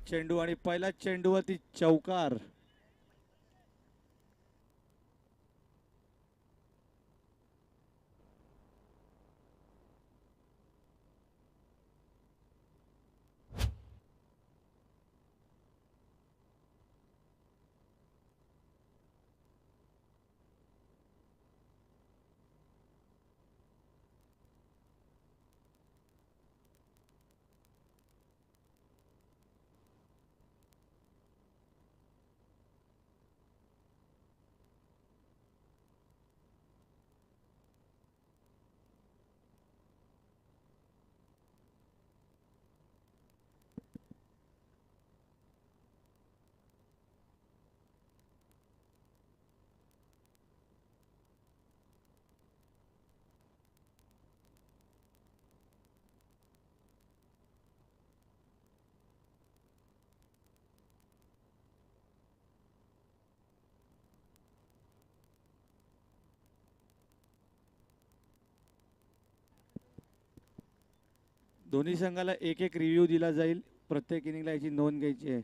चेंडू आणि पहिला चेंडूवरती चौकार. दोन्ही संघाला एक एक रिव्ह्यू दिला जाईल. प्रत्येक इनिंगला याची नोंद घ्यायची आहे.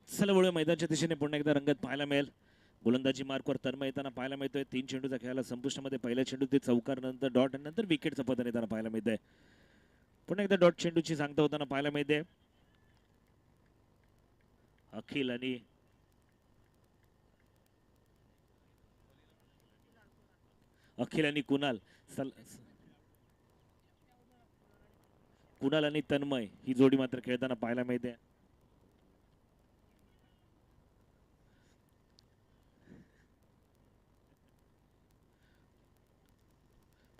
चला मैदानाच्या दिशेने पुन्हा एकदा रंगत पाहायला मिळेल. गोलंदाजी मार्कवर तन्मय येताना पाहायला मिळतोय. 3 चेंडूचा खेळाला संपुष्टामध्ये पहिल्या चेंडू ते चौकार, नंतर डॉट आणि नंतर विकेटचं पतन येताना पाहायला मिळतंय. पुन्हा एकदा डॉट चेंडूची सांगता होताना पाहायला मिळते. अखिल आणि कुणाल आणि तन्मय ही जोडी मात्र खेळताना पाहायला मिळते.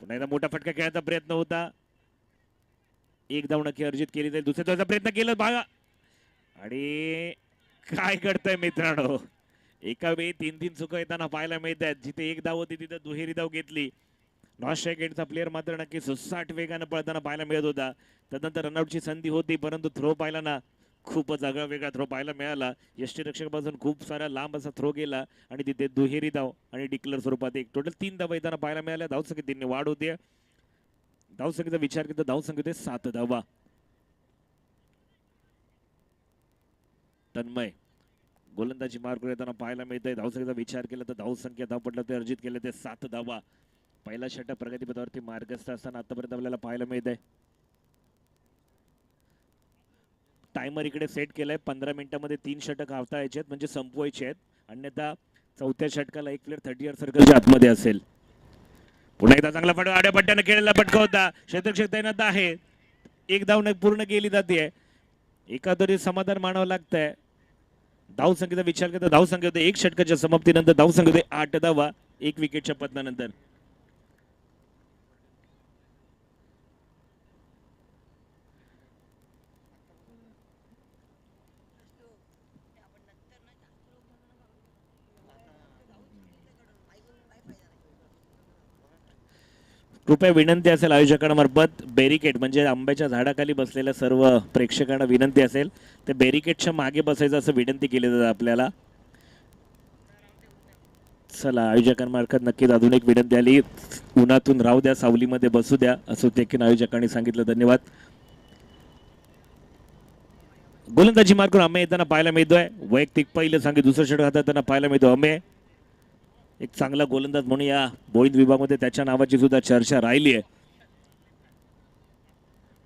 पुन्हा एकदा मोठा फटका खेळायचा प्रयत्न होता. एक धाव नक्की अर्जित केली जाईल. दुसऱ्या धावाचा प्रयत्न केला भागा आणि काय करताय मित्रांनो, एका वेळी 3-3 चुका येताना पाहायला मिळत आहेत. जिथे एक धाव होती तिथे दुहेरी धाव घेतली. नॉन स्ट्राईक एंडचा प्लेअर मात्र नक्की 60 वेगानं पळताना पाहायला मिळत होता. त्यानंतर रनआउटची संधी होती, परंतु थ्रो पाहिला ना, खूपच आगळा वेगळा थ्रो पाहायला मिळाला. यष्टीरक्षकापासून खूप सारा लांब असा थ्रो गेला आणि तिथे दुहेरी धाव आणि डिक्लेअर स्वरूपात एक टोटल 3 धावा येताना पाहायला मिळाल्या. धावसंख्येत 3 वाढ होते. धावसंख्येचा विचार केला, धावसंख्येत 7 धावा. तन्मय गोलंदाजी मार्ग येताना पाहायला मिळतंय. धावसंख्येचा विचार केला तर धावसंख्या धावपटला ते अर्जित केले ते 7 धावा. पहिला षटक प्रगतीपथावरती मार्गस्थ असताना आतापर्यंत आपल्याला पाहायला मिळत आहे. टायमर इकडे सेट केलाय. 15 मिनिटांमध्ये 3 षटक हाताळायचे आहेत, म्हणजे संपवायचे आहेत. अन्यथा चौथ्या षटकाला एक प्लेअर 30 यार्ड सर्कलच्या आतमध्ये असेल. पुन्हा एकदा चांगला फटका आड्या पट्ट्याने केलेला फटका होता. क्षेत्ररक्षक तैनात आहे. एक धाव पूर्ण केली जाते. एका तरी समाधान मानावं लागतंय. धावसंख्येचा विचार करता धावसंख्या होते 1 षटकाच्या समाप्तीनंतर धावसंख्या होते 8 धावा 1 विकेटच्या पतनानंतर. कृपया विनंती असेल आयोजकांमार्फत, बॅरिकेड म्हणजे आंब्याच्या झाडाखाली बसलेल्या सर्व प्रेक्षकांना विनंती असेल ते बॅरिकेडच्या मागे बसायचं असं विनंती केली जाते आपल्याला. चला आयोजकांमार्फत नक्कीच अजून एक विनंती आली, उन्हातून राहू द्या, सावलीमध्ये बसू द्या असं देखील आयोजकांनी सांगितलं. धन्यवाद. गोलंदाजी मार्कवर अमे येताना पाहायला मिळतोय. वैयक्तिक पहिलं सांगे दुसरं षटक हाताळताना पाहायला मिळतो अमे. एक चांगला गोलंदाज म्हणून या बोईंद विभागामध्ये त्याच्या नावाची सुद्धा चर्चा राहिली आहे.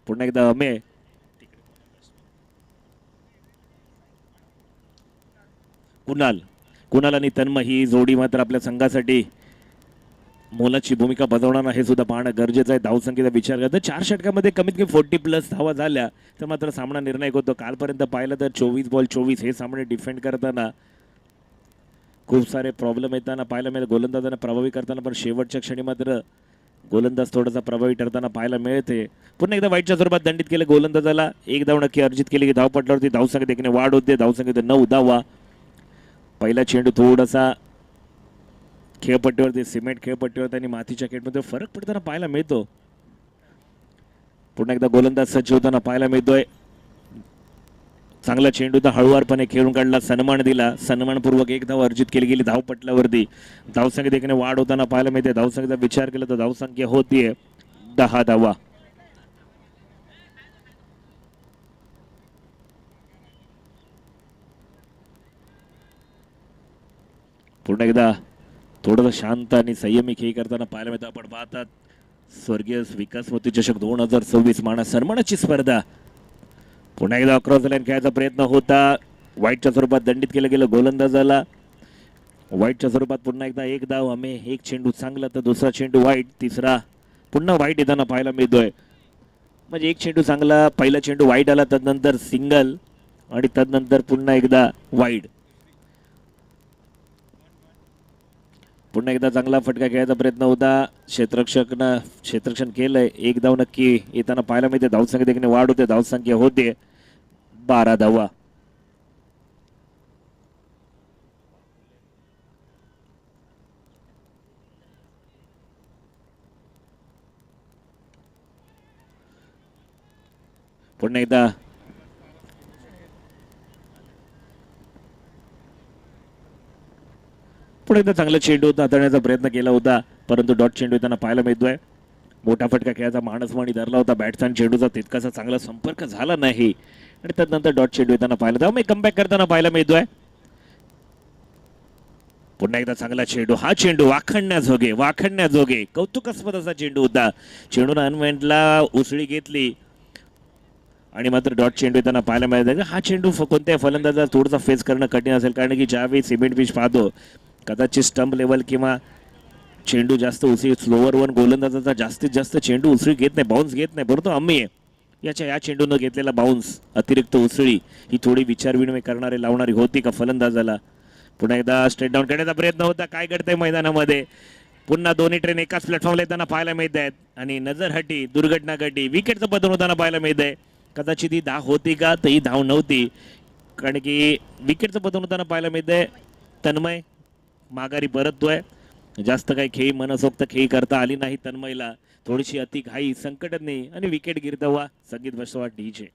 पुन्हा एकदा अमे. कुणाल आणि तन्मय ही जोडी मात्र आपल्या संघासाठी मोलाची भूमिका बजावणार हे सुद्धा पाहणं गरजेचं आहे. धावसंख्येचा विचार करता 4 षटकामध्ये कमीत कमी 40+ धावा झाल्या तर मात्र सामना निर्णायक होतो. कालपर्यंत पाहिलं तर 24 बॉल 24 हे सामने डिफेंड करताना खूप सारे प्रॉब्लेम येताना पाहायला मिळेल. गोलंदाजांना प्रभावी करताना पण शेवटच्या क्षणी मात्र गोलंदाज थोडासा प्रभावी ठरताना पाहायला मिळते. पुन्हा एकदा वाईटच्या स्वरूपात दंडित केलं गोलंदाजाला. एक धाव नक्की अर्जित केली की धावपटलावरती धावसंख्येत देखील वाढ होते. धावसंख्येत 9 धावा. पहिला चेंडू थोडासा खेळपट्टीवरती सिमेंट खेळपट्टीवरती आणि मातीच्या खेळमध्ये फरक पडताना पाहायला मिळतो. पुन्हा एकदा गोलंदाज सज्ज होताना पाहायला मिळतोय. चांगला चेंडू तर हळुवारपणे खेळून काढला, सन्मान दिला, सन्मानपूर्वक एक धाव अर्जित केली गेली धावपटलावरती. धावसंख्येत देखील वाढ होताना पाहायला मिळते. धावसंख्येचा विचार केला तर धावसंख्या होतीये 10 धावा. पुन्हा एकदा थोडंसं शांत आणि संयमी खेळ करताना पाहायला मिळतं. आपण पाहतात स्वर्गीय विकास मोती चषक 2026 मानास सन्मानाची स्पर्धा. पुन्हा एकदा अक्रॉस लाईन खेळायचा प्रयत्न होता. वाईटच्या स्वरूपात दंडित केलं गेलं गोलंदाजाला. वाईटच्या स्वरूपात पुन्हा एकदा एक धाव. आम्ही एक चेंडू चांगला तर दुसरा चेंडू वाईट, तिसरा पुन्हा वाईट येताना पाहायला मिळतोय. म्हणजे एक चेंडू चांगला, पहिला चेंडू वाईट आला, तदनंतर सिंगल आणि तदनंतर पुन्हा एकदा वाईट. पुन्हा एकदा चांगला फटका खेळायचा प्रयत्न होता. क्षेत्ररक्षण केलंय. एक धाव नक्की येताना पाहायला मिळते. धावसंख्या देखील वाढ होते. धावसंख्या होते 12 धावा. पुन्हा एकदा चांगला चेंडू हाताळण्याचा प्रयत्न केला होता, परंतु डॉट चेंडू येताना पाहायला मिळतोय. मोठा फटका खेळायचा मानसमानी धरला होता. बॅट्समॅन चेंडूचा तितकासा चांगला संपर्क झाला नाही आणि त्यानंतर डॉट चेंडू येताना पाहिला तर मी कमबॅक करताना पाहायला मिळतोय. पुन्हा एकदा चांगला चेंडू. हा चेंडू वाखणण्याजोगे कौतुकास्पद असा चेंडू होता. चेंडूनं अनवेंटला उसळी घेतली आणि मात्र डॉट चेंडू येताना पाहायला मिळाला. हा चेंडू कोणत्याही फलंदाजाला थोडासा फेस करणं कठीण असेल, कारण की ज्यावेळी सिमेंट पिच पाहतो कदाचित स्टंप लेवल किंवा चेंडू जास्त उसळी स्लोअर वन गोलंदाजाचा जास्तीत जास्त चेंडू उसळी घेत नाही, बाउन्स घेत नाही, परंतु आम्ही या चेंडूनं घेतलेला बाउन्स अतिरिक्त उसळी ही थोडी विचारविनिमय करणारी लावणारी होती का फलंदाजाला. पुन्हा एकदा स्ट्रेट डाऊन करण्याचा प्रयत्न होता. काय करतंय मैदानामध्ये. पुन्हा दोन्ही ट्रेन एकाच प्लॅटफॉर्मला येताना पाहायला मिळत आहेत आणि नजर हटी, दुर्घटना घटी, विकेटचं पतन होताना पाहायला मिळत आहे. कदाचित ही धाव होती का, तर ही धाव नव्हती, कारण की विकेटचं पतन होताना पाहायला मिळत आहे. तन्मय माघारी परततोय. जास्त काही खेळी मनसोक्त खेळी करता आली नाही तन्मयला. थोडीशी अति घाई संकटात नाही आणि विकेट गिरतवा संगीत बसवा डीजे.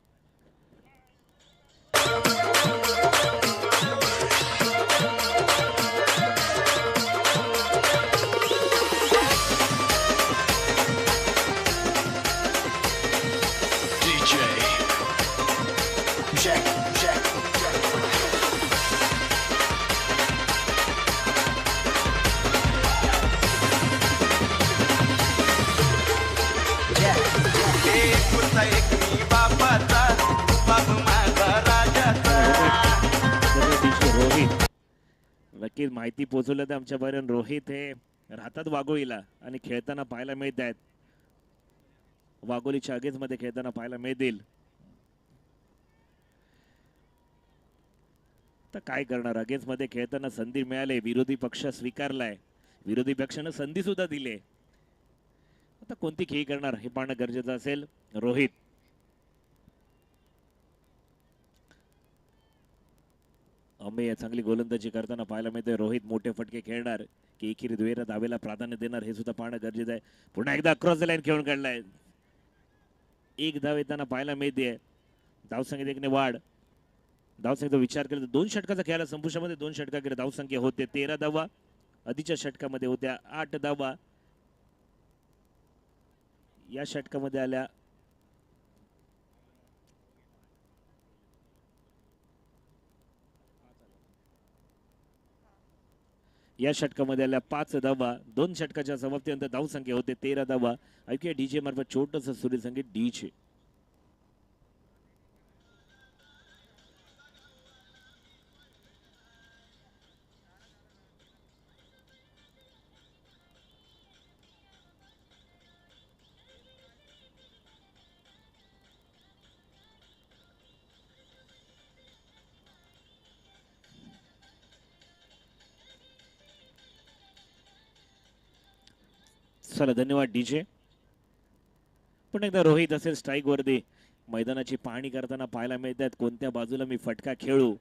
नक्कीच माहिती पोहोचवलं तर आमच्यापर्यंत रोहित हे राहतात वाघोळीला आणि खेळताना पाहायला मिळत आहेत. वाघोलीच्या अगेज मध्ये खेळताना पाहायला मिळतील. तर काय करणार, अगेन्स मध्ये खेळताना संधी मिळाली, विरोधी पक्ष स्वीकारलाय, विरोधी पक्षानं संधी सुद्धा दिली. आता कोणती खेळी करणार हे पाहणं गरजेचं असेल. रोहित अमेय चांगली गोलंदाजी करताना पाहायला मिळते. रोहित मोठे फटके खेळणार की एकेरी दुहेरी धावेला प्राधान्य देणार हे सुद्धा पाहणं गरजेचं आहे. पुन्हा एकदा क्रॉस द लाईन खेळून काढलाय. एक धाव येताना पाहायला मिळते. धावसंख्येत एकने वाढ. धावसंख्येचा विचार केला तर 2 षटकाचा खेळायला संपुष्टामध्ये 2 षटका केले. धावसंख्या होते 13 धावा. आधीच्या षटकामध्ये होत्या 8 धावा. या षटकामध्ये आल्या या षटकामध्ये आल्या 5 धावा. 2 षटकाच्या समाप्तीनंतर धावसंख्या होते 13 धावा. ऐकूया डीजे मार्फत छोटंसं सुरील संगीत डीजे. चला धन्यवाद डीजे. पण एकदा रोहित असेल स्ट्राईक वरती. मैदानाची पाहणी करताना पाहायला मिळत आहेत कोणत्या बाजूला मी फटका खेळू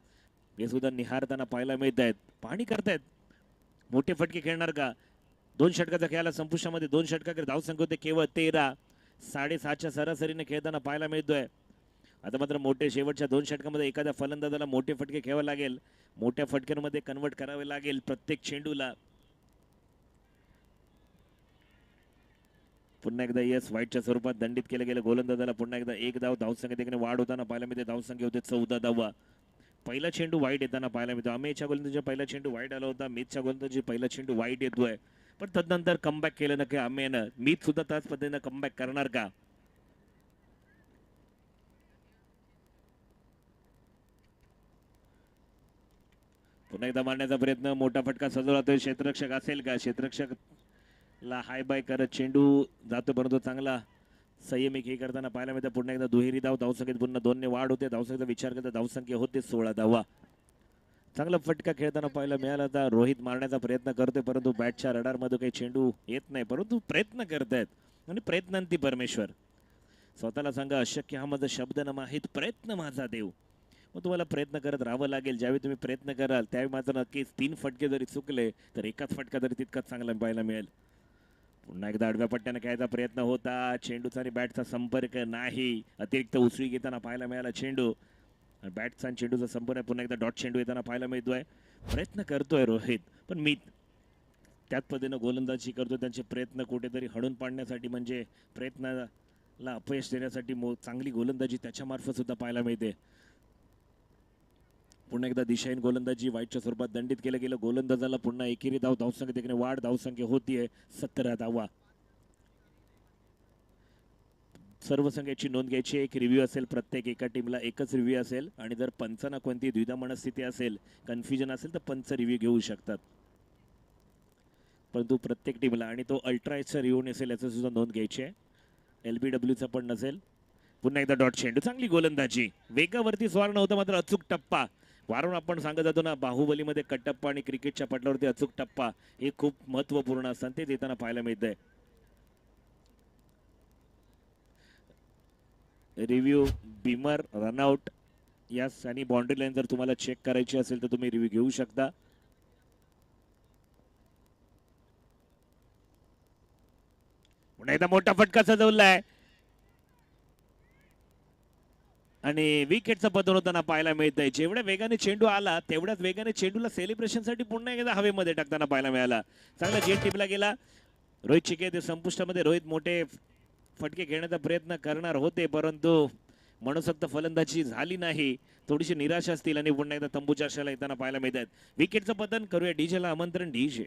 हे सुद्धा निहारताना पाहायला मिळत आहेत. पाहणी करतायत मोठे फटके खेळणार का. 2 षटकाचा खेळाला संपुष्टामध्ये 2 षटकाकडे धावसंख्या होते केवळ 13. 7.5च्या सरासरीने खेळताना पाहायला मिळतोय. आता मात्र मोठे शेवटच्या 2 षटकामध्ये एखाद्या फलंदाजाला मोठे फटके खेळावे लागेल. मोठ्या फटक्यांमध्ये कन्वर्ट करावे लागेल प्रत्येक चेंडूला. पुन्हा एकदा यस व्हाईटच्या स्वरूपात दंडित केलं गेलं गोलंदाजाला. पुन्हा एकदा एक धाव धावसंख्येत देखील वाढ होताना पाहायला मिळते. धावसंख्या होते 14 धावा. पहिला चेंडू वाईट येताना पाहायला मिळतो. अमेयच्या गोलंदाजीचा पहिला चेंडू वाईट आला होता. मीतच्या गोलंदाजी पहिला चेंडू वाईट येतोय. पण तदनंतर कमबॅक केलं नक्की अमेयनं. मीत सुद्धा त्याच पद्धतीनं कमबॅक करणार का. पुन्हा एकदा मारण्याचा प्रयत्न. मोठा फटका सजवला तो क्षेत्ररक्षक असेल का. क्षेत्ररक्षक ला हाय बाय करत चेंडू जातो परंतु चांगला संयमी खेळ करताना पाहायला मिळतं. पुन्हा एकदा दुहेरी धाव. धावसंख्येत पुन्हा 2 ने वाढ होते. धावसंख्येचा विचार करता धावसंख्या होते 16 धावा. चांगला फटका खेळताना पाहायला मिळाला. आता रोहित मारण्याचा प्रयत्न करतोय परंतु बॅटच्या रडारमध्ये काही चेंडू येत नाही. परंतु प्रयत्न करतायत आणि प्रयत्नांती परमेश्वर. स्वतःला सांगा अशक्य हा माझा शब्द न माहीत प्रयत्न माझा देव. मग तुम्हाला प्रयत्न करत राहावं लागेल. ज्यावेळी तुम्ही प्रयत्न कराल त्यावेळी मात्र नक्कीच 3 फटके जरी चुकले तर एकाच फटका तरी तितकाच चांगला पाहायला मिळेल. पुन्हा एकदा आडव्या पट्ट्याने खेळायचा प्रयत्न होता. चेंडूचा आणि बॅटचा संपर्क नाही. अतिरिक्त उसळी घेताना पाहायला मिळाला चेंडू. बॅटचा आणि चेंडूचा संपर्क. पुन्हा एकदा डॉट चेंडू येताना पाहायला मिळतोय. प्रयत्न करतोय रोहित पण मी त्याच पद्धतीनं गोलंदाजी करतोय. त्यांचे प्रयत्न कुठेतरी हडून पाडण्यासाठी म्हणजे प्रयत्नाला अपयश देण्यासाठी चांगली गोलंदाजी त्याच्यामार्फत सुद्धा पाहायला मिळते. पुन्हा एकदा दिशाहीन गोलंदाजी व्हाईटच्या स्वरूपात दंडित केलं गेलं. गोलंदाजाला पुन्हा एकेरी धाव. धावसंख्या देखील वाढ. धावसंख्या होतीये 17 धावा. सर्व संघाची नोंद घ्यायची. एक रिव्ह्यू असेल. प्रत्येक एका टीमला एकच रिव्ह्यू असेल आणि जर पंचांना कोणती द्विधा मनस्थिती असेल कन्फ्युजन असेल तर पंच रिव्ह्यू घेऊ शकतात. परंतु प्रत्येक टीमला आणि तो अल्ट्रा एचचा रिव्ह्यू नसेल याचं सुद्धा नोंद घ्यायची आहे. LBWचा पण नसेल. पुन्हा एकदा डॉट चेंडू. चांगली गोलंदाजी. वेगावरती स्वार नव्हता मात्र अचूक टप्पा. वारंवार आपण सांगत जातो ना बाहुबलीमध्ये कटप्पा आणि क्रिकेटच्या पटलावरती अचूक टप्पा हे खूप महत्वपूर्ण असतात. ते देताना पाहायला मिळतंय. रिव्ह्यू बीमर रनआउट यास आणि बाउंड्री लाईन जर तुम्हाला चेक करायची असेल तर तुम्ही रिव्ह्यू घेऊ शकता. पुन्हा एकदा मोठा फटका सजवलाय आणि विकेटचं पतन होताना पाहायला मिळतंय. जेवढ्या वेगाने चेंडू आला तेवढ्याच वेगाने चेंडूला सेलिब्रेशनसाठी पुन्हा एकदा हवेमध्ये टाकताना पाहायला मिळाला. चांगला जेट टिपला गेला. रोहित चिके ते संपुष्टामध्ये. रोहित मोठे फटके घेण्याचा प्रयत्न करणार होते परंतु मनसोक्त फलंदाजी झाली नाही. थोडीशी निराशा असतील आणि पुन्हा एकदा तंबूच्या आशाला येताना पाहायला मिळतात. विकेटचं पतन करूया. डीजेला आमंत्रण. डीजे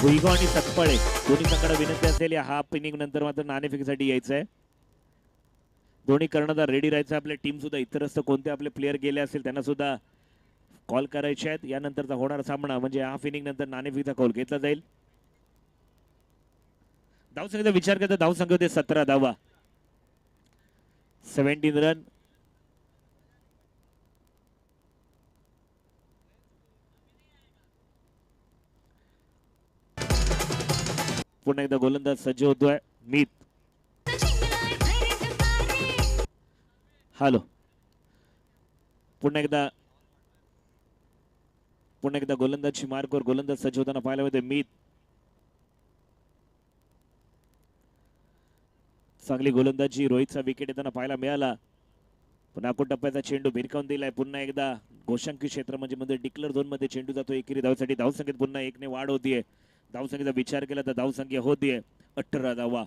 भुईगाव आणि सकपाळे दोन्ही संघाला विनंती असेल या हाफ इनिंग नंतर मात्र नाणेफेकीसाठी यायचं आहे. दोन्ही कर्णधार रेडी राहायचं. आपल्या टीम सुद्धा इतरस्त कोणते आपले प्लेयर गेले असेल त्यांना सुद्धा कॉल करायचे आहेत. यानंतरचा होणारा सामना म्हणजे हाफ इनिंग नंतर नाणेफेकीचा कॉल घेतला जाईल. धावसंख्येचा विचार करता धावसंख्या होते 17 धावा. 17 रन. पुन्हा एकदा गोलंदाज सज्ज होतोय. मीत. हॅलो. पुन्हा एकदा गोलंदाजची मार्कवर गोलंदाज सज्ज होताना पाहायला मिळते. मीत. चांगली गोलंदाजी. रोहितचा विकेट येताना पाहायला मिळाला. पुन्हा टप्प्याचा चेंडू भिरकावून दिलाय. पुन्हा एकदा घोषांकी क्षेत्र म्हणजे डिक्लेअर झोन मध्ये चेंडू जातो एकेरी धावसाठी. धावसंख्येत पुन्हा 1 ने वाढ होतीये. धावसंख्येचा विचार केला तर धावसंख्या होतीये 18 धावा.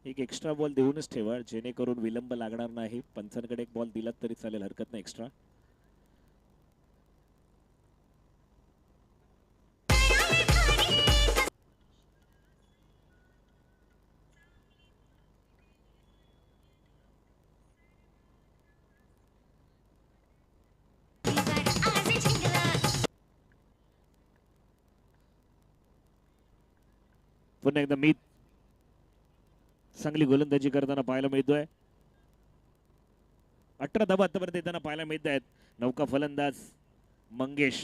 एक एक्स्ट्रा बॉल देऊनच ठेवा जेणेकरून विलंब लागणार नाही. पंचांकडे एक बॉल दिलात तरी चालेल, हरकत नाही एक्स्ट्रा. पुन्हा एकदा मीत चांगली गोलंदाजी करताना पाहायला मिळतोय. 18 धावा आतापर्यंत येताना पाहायला मिळत आहेत. नौका फलंदाज मंगेश.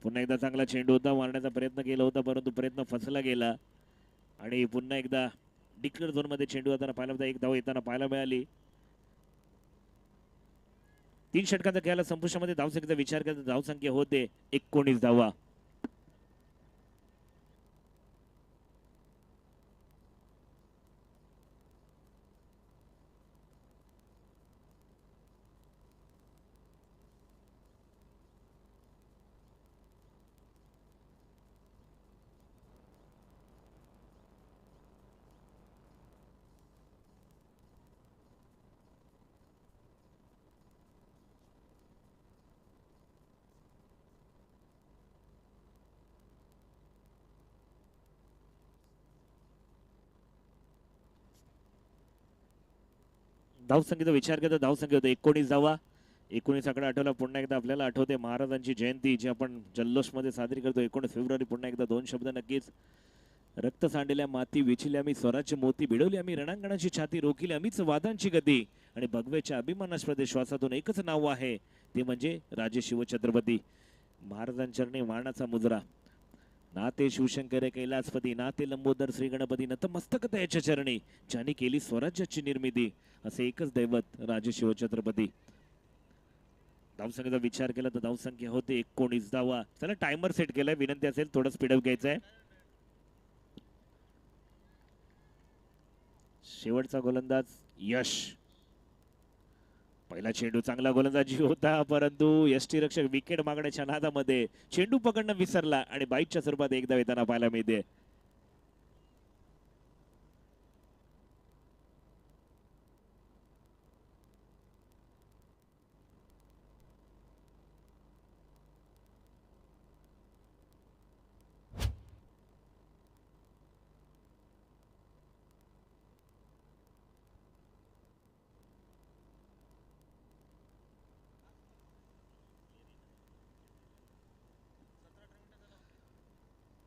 पुन्हा एकदा चांगला चेंडू होता, मारण्याचा प्रयत्न केला होता परंतु प्रयत्न फसला गेला आणि पुन्हा एकदा डिक्लेअर झोन मध्ये चेंडू येताना पाहायला मिळाला. एक धाव येताना पाहायला मिळाली. 3 षटकांचा खेळाला संपुष्टामध्ये धावसंख्येचा विचार केला तर धावसंख्या होते 19 धावा. धावसंख्येचा विचार केला तर धावसंख्या होते 19 धावा. 19 आकडा आठवला पुन्हा एकदा आपल्याला आठवते महाराजांची जयंती जी आपण जल्लोष मध्ये साजरी करतो 19 फेब्रुवारी. पुन्हा एकदा 2 शब्द नक्कीच. रक्त सांडलेल्या माती वेचिली आम्ही स्वराज्य मोती भिडवली आम्ही रणांगणाची छाती रोखली आम्हीच वादांची गती आणि भगवेच्या अभिमानास्पद श्वासातून एकच नाव आहे ते म्हणजे राजे शिवछत्रपती. महाराजांचरणी वाणाचा मुजरा. नाते शिवशंकर कैलासपती नाते लंबोदर श्री गणपती नतमस्तक त्याच्या चरणी ज्यांनी केली स्वराज्याची निर्मिती असे एकच दैवत राजे शिवछत्रपती. धावसंख्येचा विचार केला तर धावसंख्या होते 19 धावा. चला टायमर सेट केलाय, विनंती असेल थोडं स्पीडअप घ्यायचं आहे. शेवटचा गोलंदाज यश. पहिला चेंडू चांगला गोलंदाजी होता परंतु यष्टी रक्षक विकेट मागण्याच्या नादामध्ये चेंडू पकडणं विसरला आणि बाईटच्या स्वरूपात एकदा येताना पाहायला मिळते.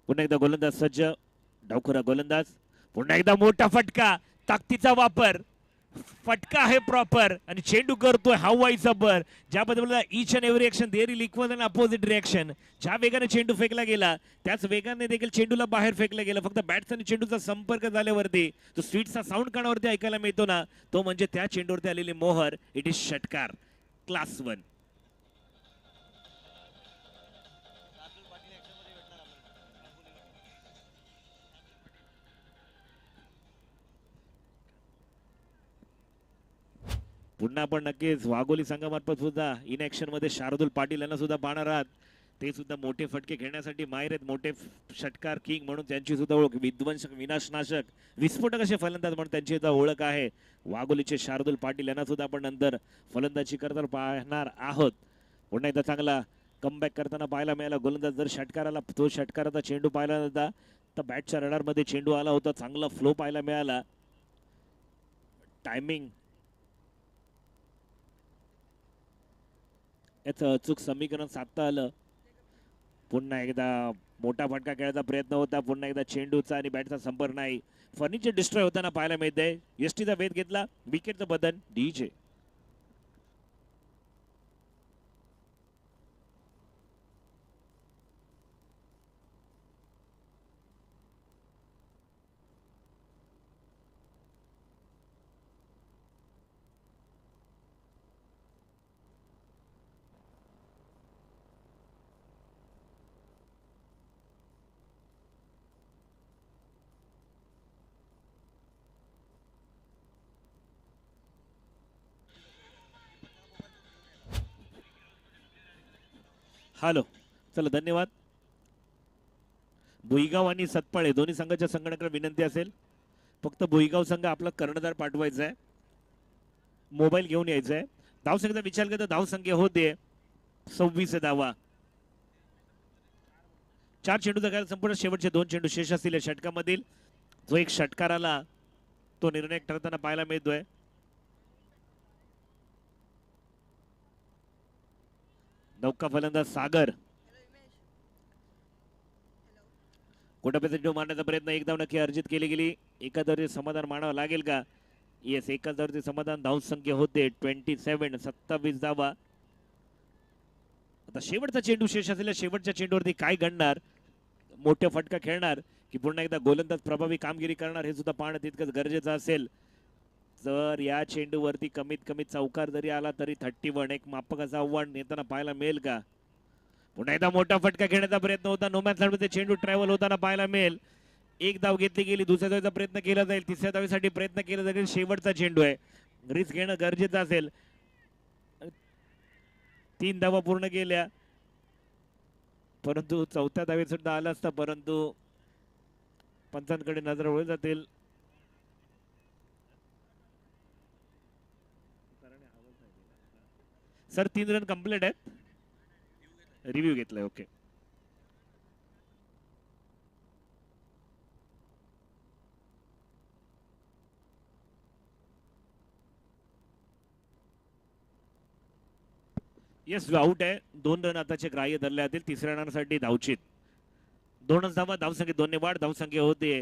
पुन्हा एकदा गोलंदाज सज्ज. डावखुरा गोलंदाज. पुन्हा एकदा मोठा फटका. ताकदीचा वापर. फटका आहे प्रॉपर आणि चेंडू करतोय हवाई जबर. ज्या पद्धतीने each and every action there will equal and opposite reaction. ज्या वेगाने चेंडू फेकला गेला त्याच वेगाने देखील चेंडूला बाहेर फेकला गेला. फक्त बॅट्स आणि चेंडूचा संपर्क झाल्यावरती तो स्वीटचा साऊंड कानावरती ऐकायला मिळतो ना, तो म्हणजे त्या चेंडूवरती आलेली मोहर. इट इज षटकार क्लास 1. पुन्हा आपण नक्कीच वाघोली संघामार्फत सुद्धा इन ऍक्शन मध्ये शार्दुल पाटील यांना सुद्धा पाहणार आहात. ते सुद्धा मोठे फटके खेळण्यासाठी माहिर आहेत. मोठे षटकार किंग म्हणून त्यांची सुद्धा ओळख. विध्वंसक विनाशनाशक विस्फोटक असे फलंदाज म्हणून त्यांची सुद्धा ओळख आहे. वाघोलीचे शार्दुल पाटील यांना सुद्धा आपण नंतर फलंदाजी करताना पाहणार आहोत. पुन्हा एकदा चांगला कमबॅक करताना पाहायला मिळाला गोलंदाज. जर षटकाराला तो षटकाराचा चेंडू पाहिला होता तर बॅटच्या रडार मध्ये चेंडू आला होता. चांगला फ्लो पाहायला मिळाला. टायमिंग याचं अचूक समीकरण साधता आलं. पुन्हा एकदा मोठा फटका खेळायचा प्रयत्न होता. पुन्हा एकदा चेंडूचा आणि बॅटचा संपर्क नाही. फर्निचर डिस्ट्रॉय होताना पाहायला मिळतंय. यष्टीचा वेध घेतला. विकेटचं बदन डीजे. हॅलो, चला धन्यवाद. भुईगाव आणि सतपाळे दोन्ही संघाच्या संघटनाकडे विनंती असेल, फक्त भुईगाव संघ आपला कर्णधार पाठवायचा आहे, मोबाईल घेऊन यायचा आहे. धावसंख्येचा विचार केला तर धावसंख्या होते 26 धावा. 4 चेंडू जगायला संपूर्ण शेवटचे 2 चेंडू शेष असतील या षटकामधील. जो एक षटकार आला तो निर्णायक ठरताना पाहायला मिळतोय. नौका फलंदाज सागर कोटापेचा चेंडू मारण्याचा प्रयत्न, एक धाव नक्की अर्जित केली गेली. एका धावचे समाधान मानावं लागेल का? येस, एका धावचे समाधान. धावसंख्या होते 27, 27 धावा. आता शेवटचा चेंडू शेष असलेल्या शेवटच्या चेंडूवरती काय घडणार, मोठ्या फटका खेळणार की पुन्हा एकदा गोलंदाज प्रभावी कामगिरी करणार, हे सुद्धा पाहणं तितकंच गरजेचं असेल. जर या चेंडूवरती कमीत कमी चौकार जरी आला तरी 31 एक मापकाचं आव्हान येताना पाहायला मिळेल का? पुन्हा एकदा मोठा फटका खेळण्याचा प्रयत्न होता. नोमॅच लाडमध्ये चेंडू ट्रॅव्हल होताना पाहायला मिळेल. एक धाव घेतली गेली, दुसऱ्या धावेचा प्रयत्न केला जाईल, तिसऱ्या धावेसाठी प्रयत्न केला जाईल. शेवटचा चेंडू आहे, रिस्क घेणं गरजेचं असेल. 3 धावा पूर्ण केल्या, परंतु चौथ्या धावेत सुद्धा आला असता, परंतु पंचांकडे नजर वळून जातील. सर 3 रन कंप्लीट आहेत, रिव्ह्यू घेतलाय. ओके, येस, आउट आहे. 2 रन आताचे ग्राह्य धरले जातील. तिसऱ्या रनासाठी धावचित 2च धावा. धावसंख्येत 2 ने वाढ. धावसंख्या होते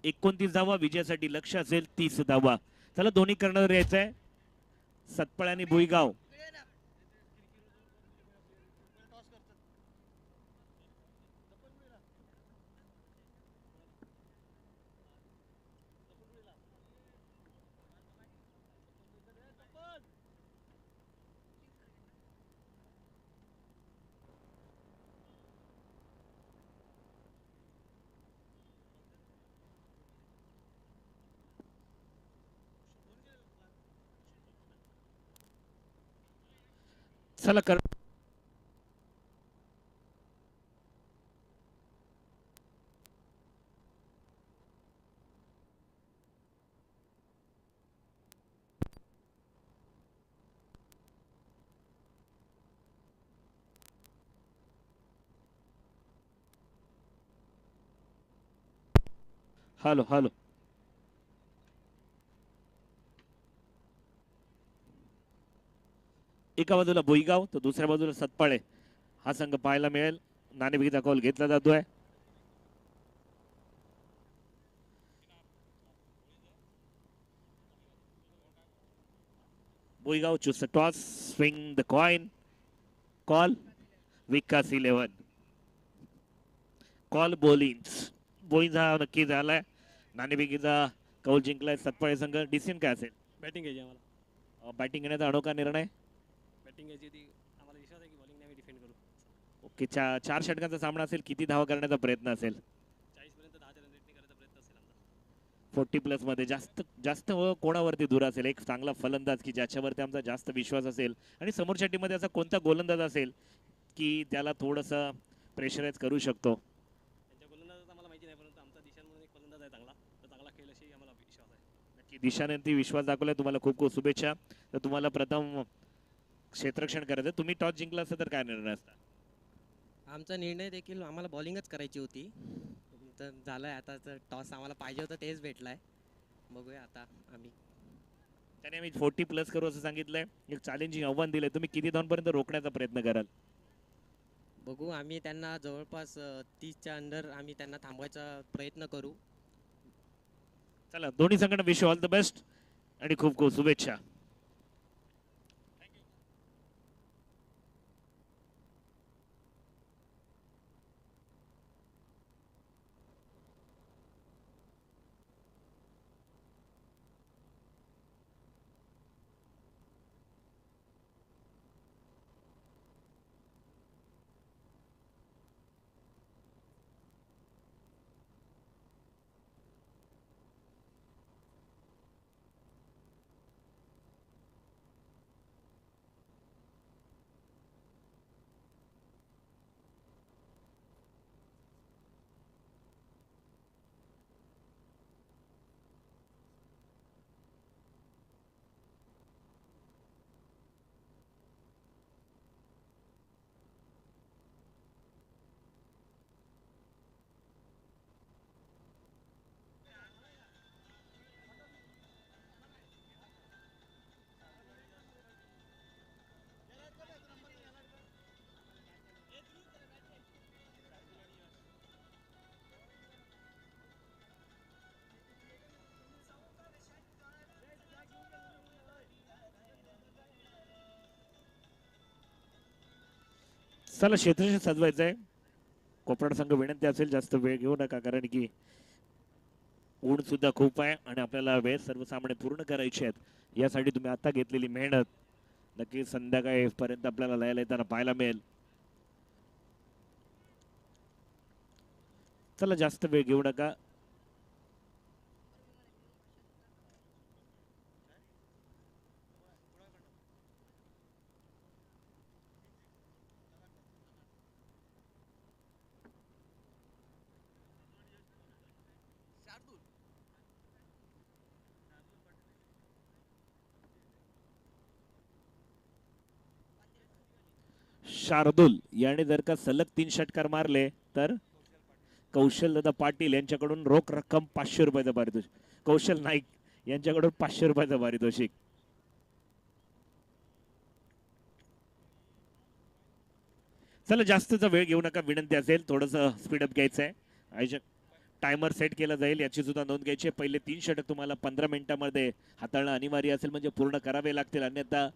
29 धावा. विजयासाठी लक्ष असेल 30 धावा. चला दोन्ही कर्णधार यायचं आहे, सतपाळ आणि भुईगाव. चला कर हॅलो हॅलो, एका बाजूला भुईगाव तर दुसऱ्या बाजूला सतपाळे हा संघ पाहायला मिळेल. नाणेफेकीचा कॉल घेतला जातोय. Bhuigaon choose the toss, swing the coin. Call Vikas 11. Call bowlings. Bowling हा नक्की झालाय. नाणेफेकीचा कौल जिंकलाय सतपाळे संघ. डिसिजन काय असेल? बॅटिंग घ्यायची आम्हाला. बॅटिंग घेण्याचा अनोखा निर्णय. बॅटिंग घ्यायची ती आम्हाला विश्वास आहे की बॉलिंग नाही डिफेंड करू. ओके, 4 षटकांचा सामना असेल. किती धावा करण्याचा प्रयत्न असेल? 40 पर्यंत 10 रन रेटने करायचा प्रयत्न असेल आमचा. 40 प्लस मध्ये. जास्त जास्त कोणावरती दूर असेल? एक चांगला फलंदाज की ज्याच्यावरती आमचा जास्त विश्वास असेल, आणि समोरच्या टीममध्ये असा कोणता गोलंदाज असेल की त्याला थोडंसं प्रेशराईज करू शकतो? त्यांच्या गोलंदाजाचा आम्हाला माहिती नाही, परंतु आमचा दिशान म्हणून एक गोलंदाज आहे चांगला, तर चांगला खेळ अशी आम्हाला विश्वास आहे. नक्की दिशाने विश्वास दाखवलाय. तुम्हाला खूप खूप शुभेच्छा. तर तुम्हाला प्रथम क्षेत्ररक्षण करायचं. तुम्ही टॉस जिंकला असता तर काय निर्णय असता? आमचा निर्णय देखील आम्हाला बॉलिंगच करायची होती, तर झालंय आता. तर टॉस आम्हाला पाहिजे होतं तेच भेटलाय. बघूया आता आम्ही. त्याने आम्ही 40 प्लस करू असं सांगितलंय. एक चॅलेंजिंग आव्हान दिलंय. तुम्ही किती धावांपर्यंत रोखण्याचा प्रयत्न कराल? बघू, आम्ही त्यांना जवळपास 30च्या अंडर आम्ही त्यांना थांबवायचा प्रयत्न करू. चला दोन्ही संघटना विश ऑल द बेस्ट आणि खूप खूप शुभेच्छा. चला क्षेत्ररक्षण सजवायचंय. कोपराड संघ विनंती असेल जास्त वेळ घेऊ नका, कारण की ऊन सुद्धा खूप आहे आणि आपल्याला वेळ सर्व सामने पूर्ण करायचे आहेत. यासाठी तुम्ही आता घेतलेली मेहनत नक्की संध्याकाळी पर्यंत आपल्याला लयाला येताना पाहायला मिळेल. चला जास्त वेळ घेऊ नका. शार्दूल याने जर का सलग 3 षटकार मारले तर कौशलदादा पाटील यांच्याकडून रोख रक्कम 500 रुपयाचं पारितोषिक. कौशल नाईक यांच्याकडून 500 रुपयाचं पारितोषिक. चला जास्तचा वेळ घेऊ नका, विनंती असेल थोडस स्पीडअप घ्यायचं आहे. आयोजक टायमर सेट केला जाईल याची सुद्धा नोंद घ्यायची आहे. पहिले 3 षटक तुम्हाला 15 मिनिटांमध्ये हाताळणं अनिवार्य असेल, म्हणजे पूर्ण करावे लागतील, अन्यथा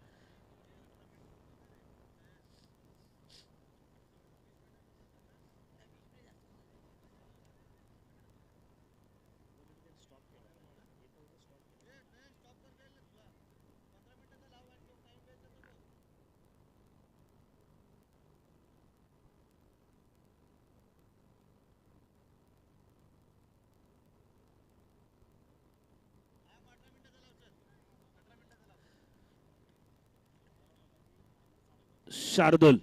शार्दूल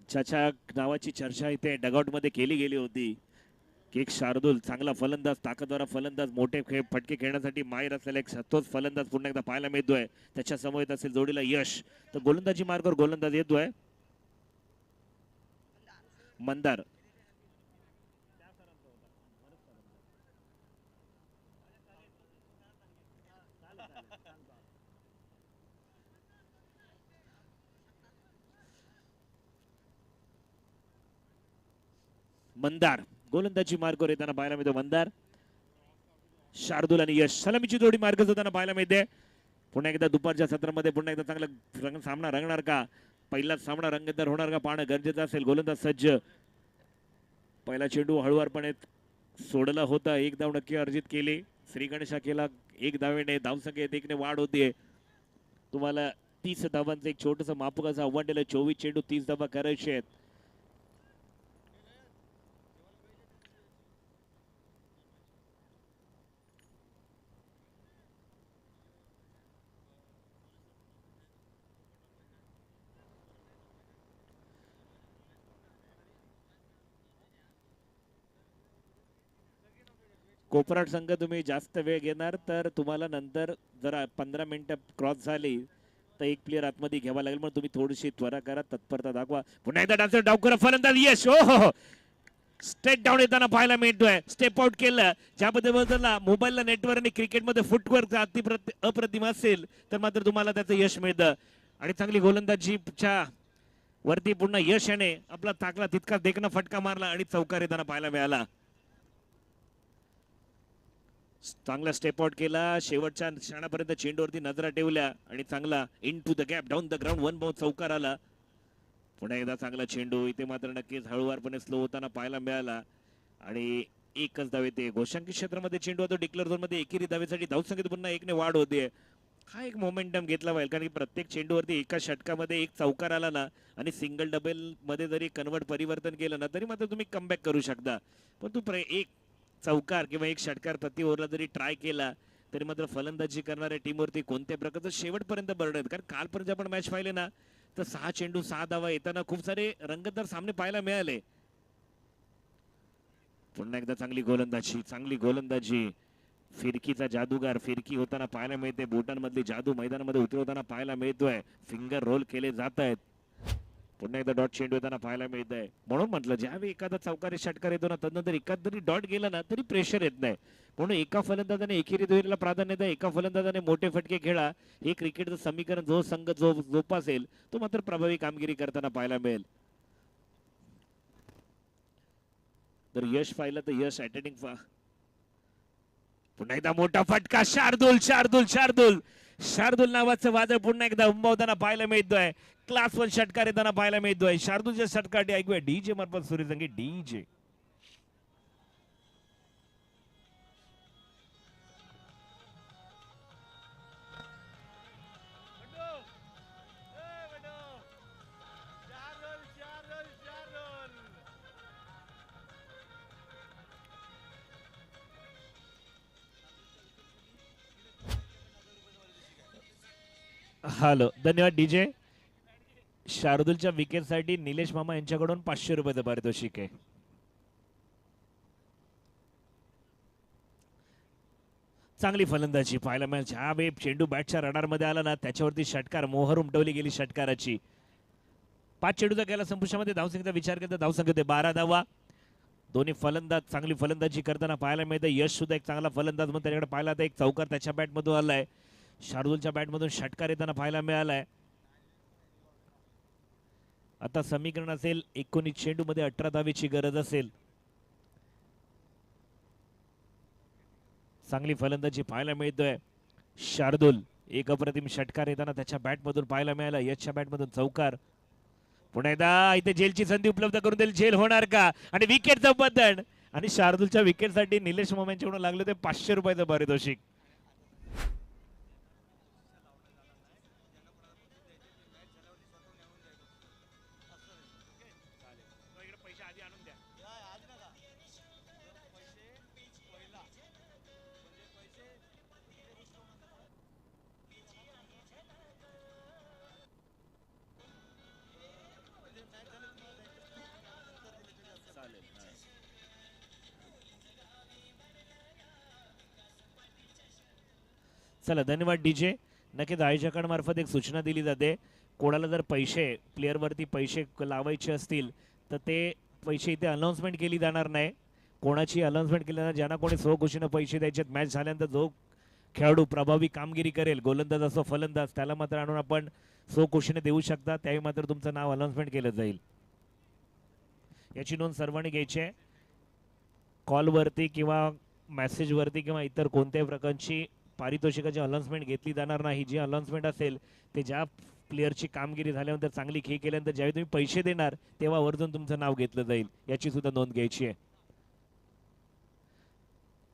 ज्याच्या नावाची चर्चा इथे डगआउट मध्ये केली गेली होती की एक शार्दूल चांगला फलंदाज, ताकदवार फलंदाज, मोठे फटके खेळण्यासाठी माहीर असलेला एक तोच फलंदाज पुन्हा एकदा पाहायला मिळतोय. त्याच्या समोर येत असेल जोडीला यश, तर गोलंदाजी मार्गावर गोलंदाज येतोय मंदार. मंदार गोलंदाजी मार्गावर येताना पाहायला मिळतो. मंदार, शार्दूल आणि यश सलामीची जोडी मार्गच होताना पाहायला मिळते. पुन्हा एकदा दुपारच्या सत्रामध्ये पुन्हा एकदा चांगला सामना रंगणार का? पहिलाच सामना रंगतदार होणार का पाहणं गरजेचं असेल. गोलंदाज सज्ज. पहिला चेंडू हळूवारपणे सोडला होता, 1 धाव नक्की अर्जित केली. श्री गणेशा केला 1 धावेने. धावसंख्येत 1 ने वाढ होतीये. तुम्हाला 30 धावांचं एक छोटस मापक असं आव्हान दिलं. 24 चेंडू 30 धावा करायचे आहेत. कोपराट संघ तुम्ही जास्त वेळ घेणार तर तुम्हाला नंतर जर 15 मिनिटं क्रॉस झाली तर एक प्लेअर आतमध्ये घ्यावा लागेल. मग तुम्ही थोडीशी त्वरा करा, तत्परता दाखवा. पुन्हा एकदा डान्सर डाव करा, फलंदाज यश. हो स्ट्रेट डाऊन येताना पाहायला मिळतोय. स्टेप आउट केलं. ज्याबद्दल मोबाईलला नेटवर आणि क्रिकेटमध्ये फुटवर्क अप्रतिम असेल तर मात्र तुम्हाला त्याचं यश मिळतं. आणि चांगली गोलंदाजीच्या वरती पुन्हा यश याने आपला ताकला तितका देखणा फटका मारला आणि चौकार येताना पाहायला मिळाला. चांगला स्टेप आउट केला. शेवटच्या क्षणापर्यंत चेंडूवरती नजरा ठेवल्या आणि चांगला in to the gap down the ground 1 bound चौकार आला. पुन्हा एकदा चांगला चेंडू इथे मात्र नक्कीच हळूवारपणे स्लो होताना पाहायला मिळाला आणि एकच धाव येते. घोषांकित क्षेत्रामध्ये चेंडू होतो डिक्लेअर झोन मध्ये एकेरी धावेसाठी धावसंख्येत पुन्हा 1 ने वाढ होते. हा एक मोमेंटम घेतला पाहिजे, कारण की प्रत्येक चेंडूवरती एका षटकामध्ये 1 चौकार आला ना आणि सिंगल डबल मध्ये जरी परिवर्तन केलं ना तरी मात्र तुम्ही कमबॅक करू शकता. पण तू एक चौकार किंवा 1 षटकार प्रति ओव्हरला जरी ट्राय केला तरी मात्र फलंदाजी करणाऱ्या टीमवरती कोणत्या प्रकारचं शेवटपर्यंत बर्डन आहे. कारण कालपर्यंत आपण मॅच पाहिले ना तर 6 चेंडू 6 धावा येताना खूप सारे रंगतदार सामने पाहायला मिळाले. पुन्हा एकदा चांगली गोलंदाजी फिरकीचा जादूगार फिरकी होताना पाहायला मिळते. बोटांमधली जादू मैदानामध्ये उतरवताना पाहायला मिळतोय. फिंगर रोल केले जात आहेत. पुन्हा एकदा डॉट चेंडू येताना पाहायला मिळत आहे. म्हणून म्हटलं ज्यावेळी एखादा चौकारी षटकार येतो ना तदनंतर एखाद जरी डॉट गेला ना तरी प्रेशर येत नाही. म्हणून एका फलंदाजाने एकेरी दुहेरीला प्राधान्य द्या, एका फलंदाजाने मोठे फटके खेळा. हे क्रिकेटचं समीकरण जो संघ जोपासेल तो मात्र प्रभावी कामगिरी करताना पाहायला मिळेल. तर यश पाहिलं तर यश अटॅकिंग पुन्हा एकदा मोठा फटका. शार्दूल शार्दूल नावाचं वादळ पुन्हा एकदा उंबवताना पाहायला मिळतोय. क्लास 1 षटकार येताना पाहायला मिळतोय. शार्दूलच्या षटकार ऐकूया डीजे मार्फत सूर्यसंगीत डीजे. हॅलो, धन्यवाद डीजे. शार्दूलच्या विकेटसाठी निलेश मामा यांच्याकडून 500 रुपयाचं पारितोषिक आहे. चांगली फलंदाजी पाहायला मिळेल. ज्या वेळी चेंडू बॅटच्या रडारमध्ये आला ना त्याच्यावरती षटकार मोहर उमटवली गेली षटकाराची. 5 चेंडूचा गेला संपुष्टामध्ये. धावसंख्येचा विचार करता धावसंख्या होते 12 धावा. दोन्ही फलंदाज चांगली फलंदाजी करताना पाहायला मिळतं. यश सुद्धा एक चांगला फलंदाज म्हणून त्याच्याकडे पाहिला तर एक चौकार त्याच्या बॅटमधून आलाय. शार्दूलच्या बॅटमधून षटकार येताना पाहायला मिळालाय. आता समीकरण असेल 19 चेंडूमध्ये 18 धावेची गरज असेल. चांगली फलंदाजी पाहायला मिळतोय. शार्दूल एक अप्रतिम षटकार येताना त्याच्या बॅटमधून पाहायला मिळाला. यशच्या बॅटमधून चौकार. पुन्हा एकदा इथे जेलची संधी उपलब्ध करून देईल. जेल होणार का? आणि विकेटचं पतन. आणि शार्दूलच्या विकेटसाठी निलेश मामा यांच्याकडून लागले ते 500 रुपयाचं पारितोषिक. चला, धन्यवाद डीजे. नक्कीच आयोजकांमार्फत एक सूचना दिली जाते. कोणाला जर पैसे प्लेअरवरती पैसे लावायचे असतील तर ते पैसे इथे अनाऊन्समेंट केली जाणार नाही. कोणाची अनाऊन्समेंट केली जाणार, ज्यांना कोणी स्वखुशीनं पैसे द्यायचे. मॅच झाल्यानंतर जो खेळाडू प्रभावी कामगिरी करेल, गोलंदाज असो फलंदाज, त्याला मात्र आणून आपण स्वखुशीने देऊ शकता. त्यावेळी मात्र तुमचं नाव अनाऊन्समेंट केलं जाईल. याची नोंद सर्वांनी घ्यायची आहे. कॉलवरती किंवा मेसेजवरती किंवा इतर कोणत्याही प्रकारची पारितोषिकाची अनाउन्समेंट घेतली जाणार नाही. जी अनाउन्समेंट असेल ते ज्या प्लेअरची कामगिरी झाल्यानंतर चांगली खेळ केल्यानंतर ज्यावेळी तुम्ही पैसे देणार तेव्हा वरतून तुमचं नाव घेतलं जाईल. याची सुद्धा नोंद घ्यायची आहे.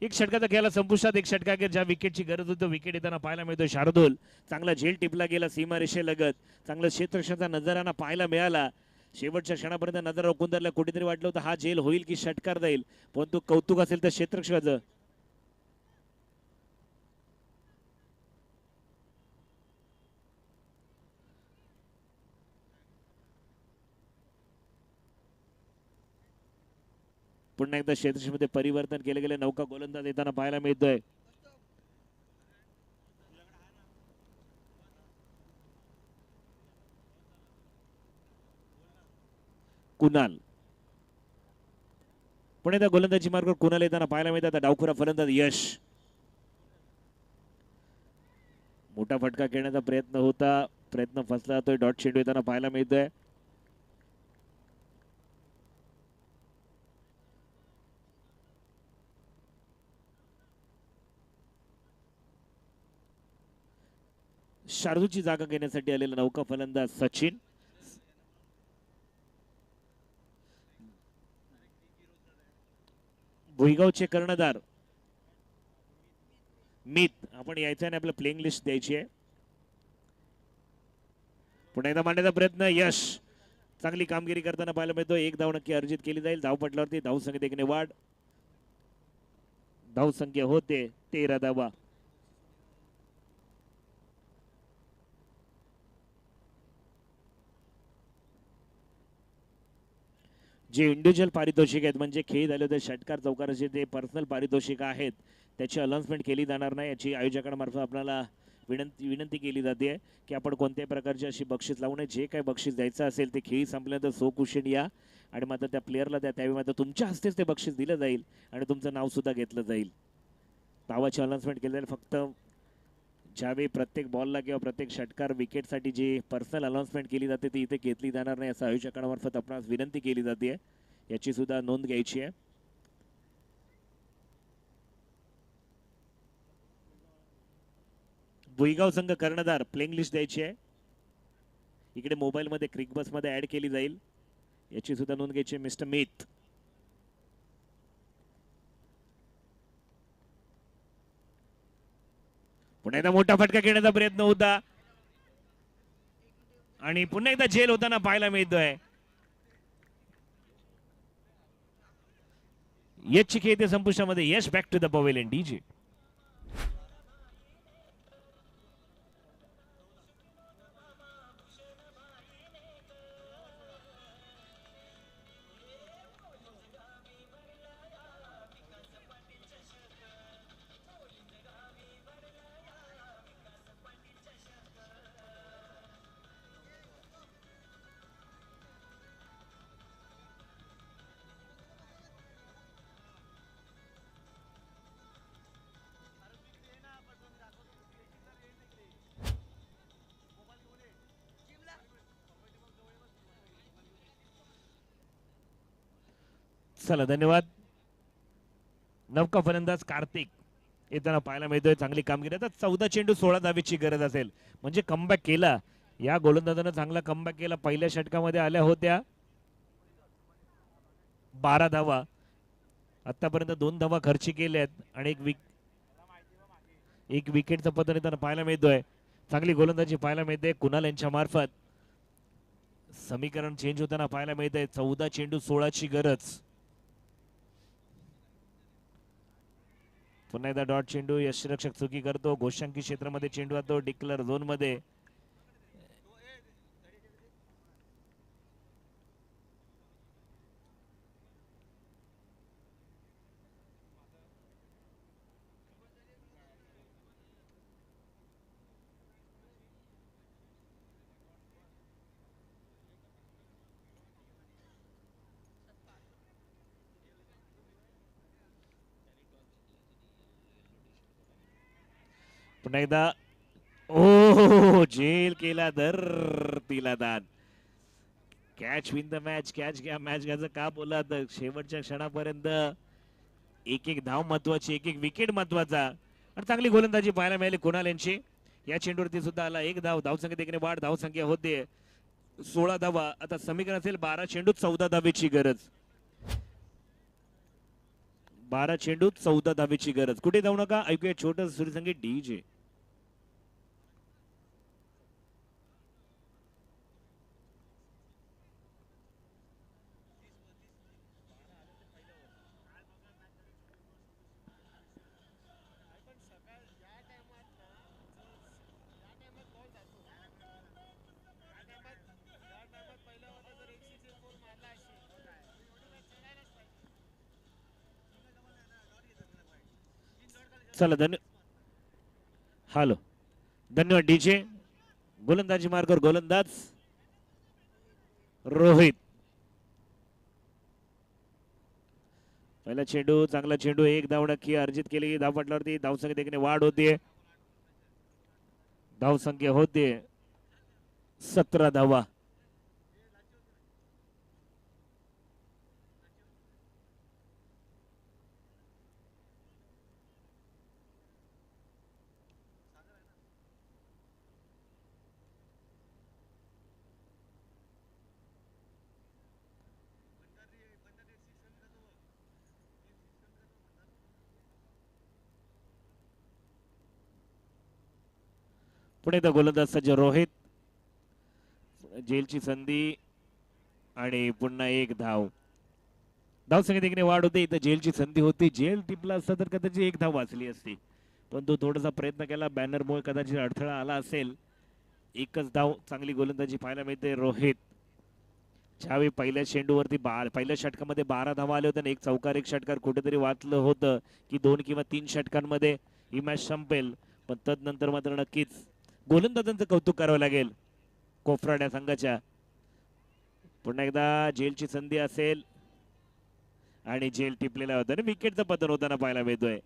एक षटकाचा खेळाला संपुष्टात. एक षटकाखेर ज्या विकेटची गरज होती विकेट येताना पाहायला मिळतो. शार्दूल चांगला झेल टिपला गेला सीमारेषेलगत. चांगला क्षेत्ररक्षणाचा नजाराना पाहायला मिळाला. शेवटच्या क्षणापर्यंत नजर रोखून धरला. कुठेतरी वाटलं होतं हा झेल होईल की षटकार जाईल, परंतु कौतुक असेल तर क्षेत्ररक्षकाचं. पुन्हा एकदा क्षेत्ररक्षणामध्ये परिवर्तन केले गेले. नौका गोलंदाज येताना पाहायला मिळतोय. कुणाल. पुणे त्या गोलंदाजी मार्गावर कुणाल येताना पाहायला मिळतात. डावखुरा फलंदाज यश. मोठा फटका खेळण्याचा प्रयत्न होता, प्रयत्न फसला जातोय. डॉट चेंडू येताना पाहायला मिळतोय. शार्दूलची जागा घेण्यासाठी आलेला नौका फलंदाज सचिन. भुईगावचे कर्णधार मीत. आपण यायचं आणि आपलं प्लेइंग लिस्ट द्यायची आहे. पुन्हा एकदा मांडण्याचा प्रयत्न. यश चांगली कामगिरी करताना पाहायला मिळतो. 1 धाव नक्की अर्जित केली जाईल. धावपटलावरती धावसंख्येत 1 ने वाढ. धावसंख्या होते 13 धावा. जे इंडिव्हिज्युअल पारितोषिक आहेत म्हणजे खेळ झाले होते षटकार चौकाराचे ते पर्सनल पारितोषिक आहेत, त्याची अनाउन्समेंट केली जाणार नाही. याची आयोजकांमार्फत आपल्याला विनंती केली जाते की आपण कोणत्याही प्रकारची अशी बक्षीस लावू नये. जे काही बक्षीस द्यायचं असेल ते खेळ संपल्यानंतर सोकुशीन या आणि मात्र त्या प्लेअरला द्या. त्यावेळी मात्र तुमच्या हस्तेच ते बक्षीस दिलं जाईल आणि तुमचं नाव सुद्धा घेतलं जाईल. नावाची अनाउन्समेंट केली जाईल. फक्त ज्यावेळी प्रत्येक बॉलला किंवा प्रत्येक षटकार विकेटसाठी जी पर्सनल अनाउन्समेंट केली जाते ती इथे घेतली जाणार नाही असं आयोजकांमार्फत आपणास विनंती केली जाते. याची सुद्धा नोंद घ्यायची आहे. भुईगाव संघ कर्णधार प्लेइंग लिस्ट द्यायची आहे. इकडे मोबाईल मध्ये क्रिक बस मध्ये ऍड केली जाईल, याची सुद्धा नोंद घ्यायची मिस्टर मीत. पुन्हा एकदा मोठा फटका खेळण्याचा प्रयत्न होता आणि पुन्हा एकदा झेल होताना पाहायला मिळतोय. यशची खेळ येते संपुष्टामध्ये. Yash back to the pavilion. DJ चला धन्यवाद. नवका फलंदाज कार्तिक येताना पाहायला मिळतोय. चांगली कामगिरी. आता 14 चेंडू 16 धावेची गरज असेल म्हणजे कमबॅक केला. या गोलंदाजानं चांगला कमबॅक केला. पहिल्या षटकामध्ये आल्या होत्या 12 धावा. आतापर्यंत 2 धावा खर्ची केल्यात आणि एक विकेटचं पतन येताना पाहायला मिळतोय. चांगली गोलंदाजी पाहायला मिळते कुणाल यांच्या मार्फत. समीकरण चेंज होताना पाहायला मिळतंय. 14 चेंडू 16 ची गरज. पुन्हा एकदा डॉट चेंडू. यष्टिरक्षक चुकी करतो. घोषांकी क्षेत्रामध्ये चेंडू जातो डिक्लेअर झोन मध्ये. पुन्हा एकदा ओ जेल केला दर तिला दान. Catch win the match. Catch घ्या मॅच घ्यायचं का बोला तर शेवटच्या क्षणापर्यंत एक एक धाव महत्वाची, एक एक विकेट महत्वाचा आणि चांगली गोलंदाजी पाहायला मिळाली कुणाल यांची. या चेंडूवरती सुद्धा आला एक धाव. धावसंख्या देखील वाढ. धावसंख्या होते 16 धावा. आता समीकरण असेल 12 चेंडूत 14 धावेची गरज. 12 चेंडूत 14 धावेची गरज. कुठे जाऊ नका. ऐकूया छोटं सूर्यसंगीत डीजे. चला हॅलो धन्यवाद डीजे. गोलंदाजी मार्गावर गोलंदाज रोहित. पहिला चेंडू चांगला चेंडू. एक धाव नक्की अर्जित केली. धाव पटलावरती धावसंख्या देखील वाढ होते. धावसंख्या होते 17 धावा. पुढे एकदा गोलंदाज सज्ज रोहित. जेलची संधी आणि पुन्हा एक धाव. धावसंख्या देखील वाढ होते. इथं जेलची संधी होती. जेल टिपला असता तर कदाचित एक धाव वाचली असती, पण तो थोडासा प्रयत्न केला. बॅनरमुळे कदाचित अडथळा आला असेल. एकच धाव. चांगली गोलंदाजी पाहायला मिळते रोहित. ज्यावेळी पहिल्या चेंडूवरती पहिल्या षटकामध्ये 12 धावा आले होते आणि एक चौकार एक षटकार कुठेतरी वाचलं होतं की 2 किंवा 3 षटकांमध्ये ही मॅच संपेल. पण तदनंतर मात्र नक्कीच गोलंदाजांचं कौतुक करावं लागेल कोफराड्या संघाच्या. पुन्हा एकदा जेलची संधी असेल आणि जेल टिपलेला होता आणि विकेटचं पतन होताना पाहायला मिळतोय.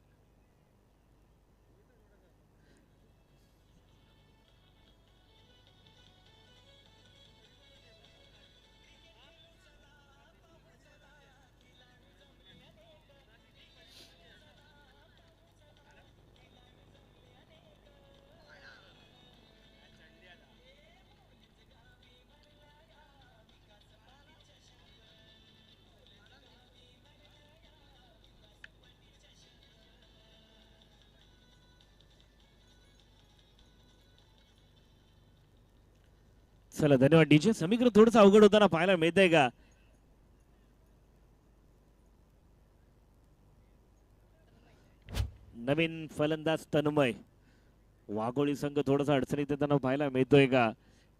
चला धन्यवाद डीजे. समीकरण थोडस अवघड होताना पाहायला मिळत आहे का? नवीन फलंदाज तन्मय. वाघोळी संघ थोडासा अडचणीत येताना पाहायला मिळतोय का?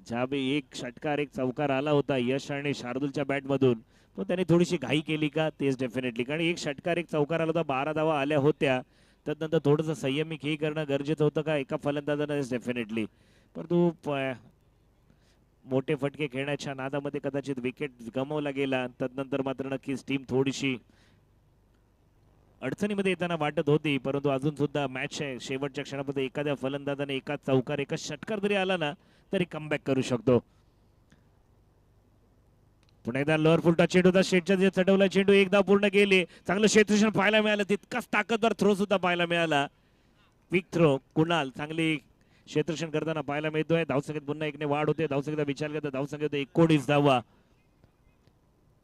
ज्यावेळी एक षटकार एक चौकार आला होता यश आणि शार्दूलच्या बॅट मधून, तो त्याने थोडीशी घाई केली का? तेच डेफिनेटली. कारण एक षटकार एक चौकार आला होता, 12 धावा आल्या होत्या. त्यानंतर थोडंसं संयमी खेळ करणं गरजेचं होतं का एका फलंदाजानं? डेफिनेटली. परंतु मोठे फटके खेळण्याच्या नादामध्ये कदाचित विकेट गमावला गेला. तदनंतर मात्र नक्कीच टीम थोडीशी अडचणीमध्ये येताना वाटत होती. परंतु अजून सुद्धा मॅच आहे. शेवटच्या क्षणामध्ये एखाद्या फलंदाजाने एका चौकार एका षटकार जरी आला ना तरी कमबॅक करू शकतो. पुन्हा एकदा लोअर फुलटा चेंडू होता. शेटच्या जे चढवला चेंडू एकदा पूर्ण गेले. चांगलं क्षेत्ररक्षण पाहायला मिळालं. तितकाच ताकदवर थ्रो सुद्धा पाहायला मिळाला. क्विक थ्रो कुणाल चांगली क्षेत्ररक्षण करताना पाहायला मिळतोय. धावसंख्येत पुन्हा एकने वाढ होते. धावसंख्येचा विचार करता धावसंख्येत 19 धावा.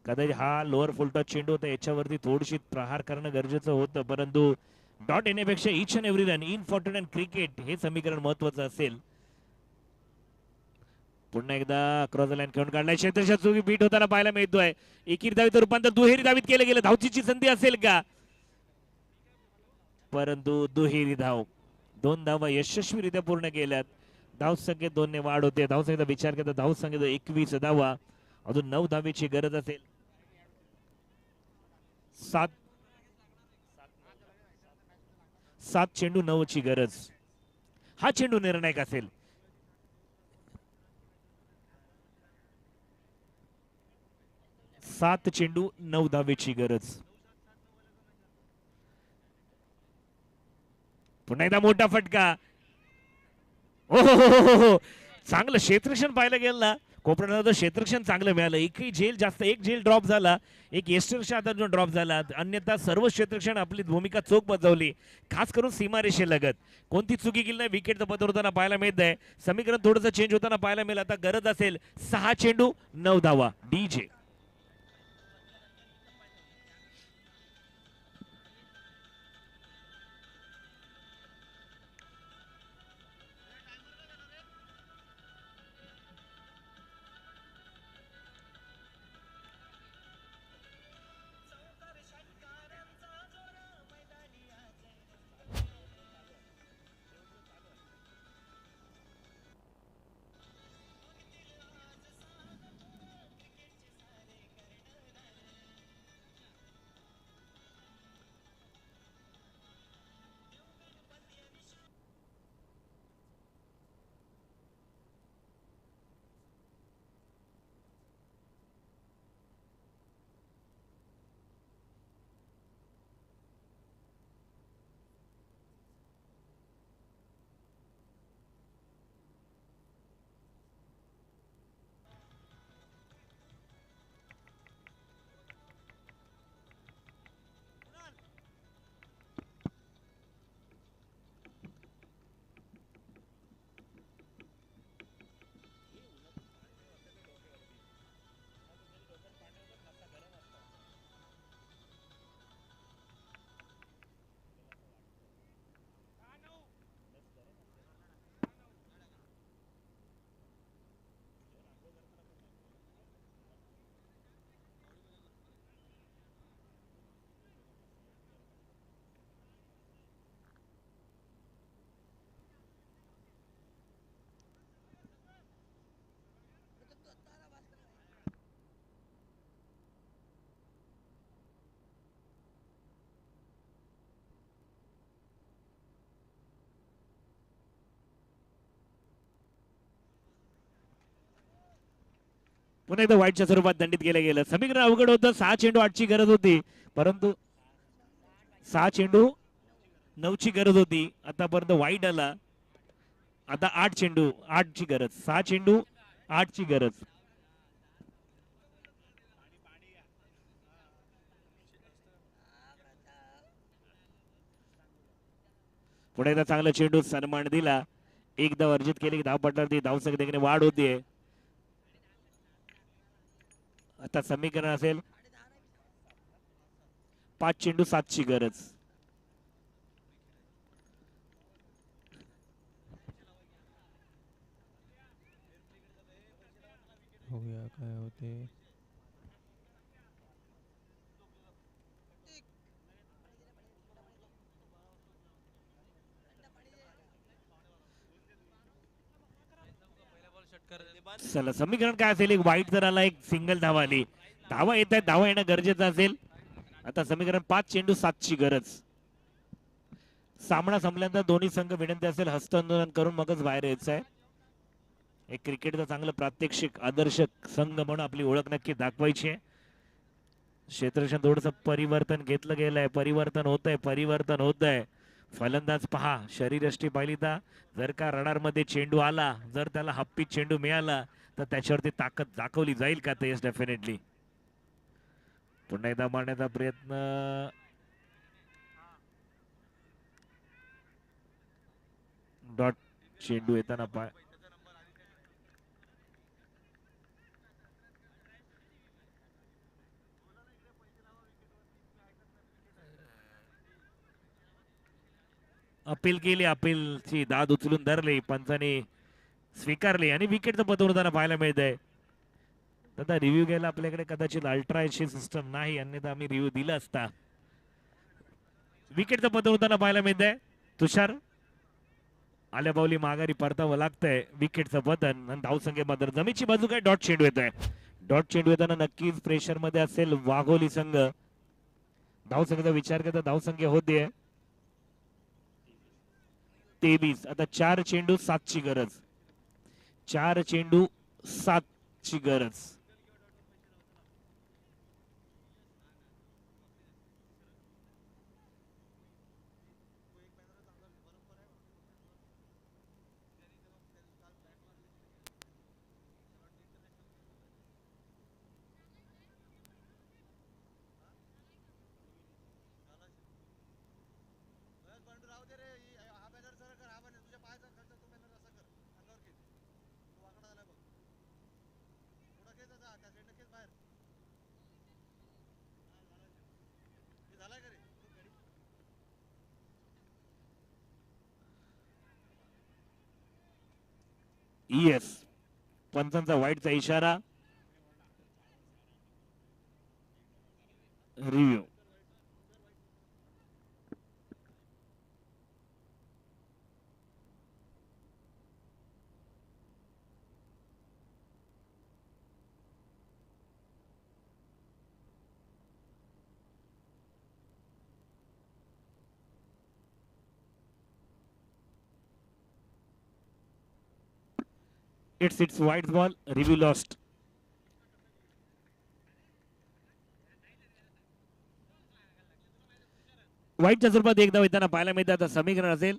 कदाचित हा लोअर फुलटा चेंडू होता, याच्यावरती थोडीशी प्रहार करणं गरजेचं होतं. परंतु डॉट येण्यापेक्षा each and every run important cricket हे समीकरण महत्वाचं असेल. पुन्हा एकदा क्रॉस लाईन खेळून काढलाय. क्षेत्ररक्षण चुकी बीट होताना पाहायला मिळतोय. एकेरी धावीत रूपांतर दुहेरी धावीत केलं गेलं. धावचीची संधी असेल का? परंतु दुहेरी धाव 2 धावा यशस्वीरित्या पूर्ण केल्यात. धाव संख्येत 2 ने वाढ होते. धावसंख्येचा विचार करता धाव संख्येत 21 धावा. अजून 9 धावेची गरज असेल. 7 चेंडू 9 ची गरज. हा चेंडू निर्णायक असेल. 7 चेंडू 9 धावेची गरज. पुन्हा एकदा मोठा फटका. ओ हो, चांगलं क्षेत्ररक्षण पाहायला गेलं ना. कोपऱ्यानंतर क्षेत्ररक्षण चांगलं मिळालं. एकही झेल जास्त, एक झेल ड्रॉप झाला, एक यष्टरक्षण आता जो ड्रॉप झाला. अन्यथा सर्व क्षेत्ररक्षण आपली भूमिका चोख बजावली. खास करून सीमारेषेलगत कोणती चुकी केली नाही. विकेटचं पद होताना पाहायला मिळत आहे. समीकरण थोडंसं चेंज होताना पाहायला मिळेल. आता गरज असेल 6 चेंडू 9 धावा. डीजे पुन्हा एकदा वाईटच्या स्वरूपात दंडित केलं गेलं. समीकरण अवघड होतं. 6 चेंडू 8 ची गरज होती. परंतु 6 चेंडू 9 ची गरज होती. आतापर्यंत वाईट आला. आता 8 चेंडू 8 ची गरज. 6 चेंडू 8 ची गरज. पुढे एकदा चांगला चेंडू सन्मान दिला. एक धाव अर्जित केली की धावपट्ट्यावरती धावसंख्येने वाढ होतीये. आता समीकरण असेल 5 चेंडू 7 ची गरज. बघूया काय होते. चला समीकरण काय असेल, एक वाईट जर आला, एक सिंगल धावा आली. धावा येत आहे, धावा येणं गरजेचं असेल. आता समीकरण 5 चेंडू 7ची गरज. सामना संपल्यानंतर दोन्ही संघ विनंती असेल हस्तांदोलन करून मगच बाहेर यायचं आहे. एक क्रिकेटचं चांगलं प्रात्यक्षिक आदर्श संघ म्हणून आपली ओळख नक्की दाखवायची आहे. क्षेत्ररक्षण थोडंसं परिवर्तन घेतलं गेलंय, परिवर्तन होत आहे. फलंदाज पहा, शरीरयष्टी पाहिली तर जर का रडार मध्ये चेंडू आला, जर त्याला हप्पी चेंडू मिळाला तर त्याच्यावरती ताकद दाखवली जाईल का? ते डेफिनेटली. पुन्हा एकदा मारण्याचा प्रयत्न. डॉट चेंडू येताना पाय. अपील केली, अपीलची दाद उचलून धरली, पंचाने स्वीकारली आणि विकेटचं पतन होताना पाहायला मिळत आहे. आता रिव्ह्यू घ्यायला आपल्याकडे कदाचित अल्ट्राची सिस्टम नाही, अन्यथा आम्ही रिव्ह्यू दिला असता. विकेटचं पतन होताना पाहायला मिळत आहे. तुषार आल्या पावली माघारी परतावं लागतंय. विकेटचं पतन आणि धावसंख्या मात्र जमीची बाजू काय. डॉट चेंडू येत आहे. डॉट चेंडू येताना नक्कीच प्रेशर मध्ये असेल वाघोली संघ. धावसंख्येचा विचार करता धावसंख्या होते 23. आता 4 चेंडू 7ची गरज. 4 चेंडू 7ची गरज. येस, पंचांचा वाईटचा इशारा. Review. It's white ball. Review lost. वाईटच्या स्वरूपात एकदा येताना पाहायला मिळतं. आता समीकरण असेल